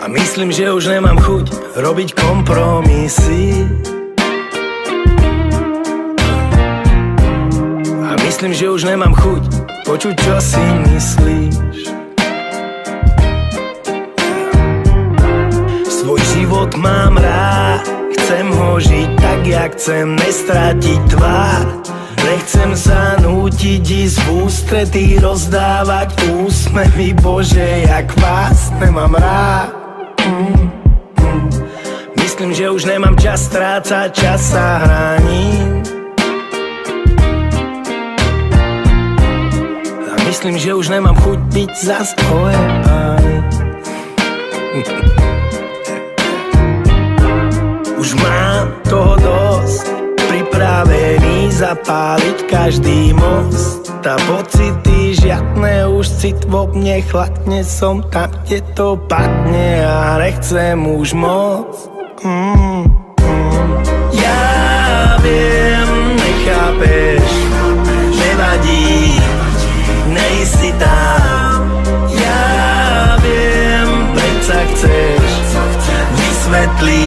A myslím, že už nemám chuť robiť kompromisy. A myslím, že už nemám chuť počuť, čo si myslíš. Svoj život mám rád, chcem ho žiť tak, jak chcem, nestratiť tvár. Nechcem sa nútiť ísť v ústretí, rozdávať úsmevy, Bože, jak vás nemám rád. Myslím, že už nemám čas strácať, čas sa hraním. A myslím, že už nemám chuť byť zas ojebaný. Už mám toho dosť, pripravený zapáliť každý most. A pocity žiadne, už cit vo mne chladne, som tam, kde to padne a nechcem už moc. Ja viem, nechápeš, nevadí, nejsi tam. Ja viem, predsa chceš vysvetliť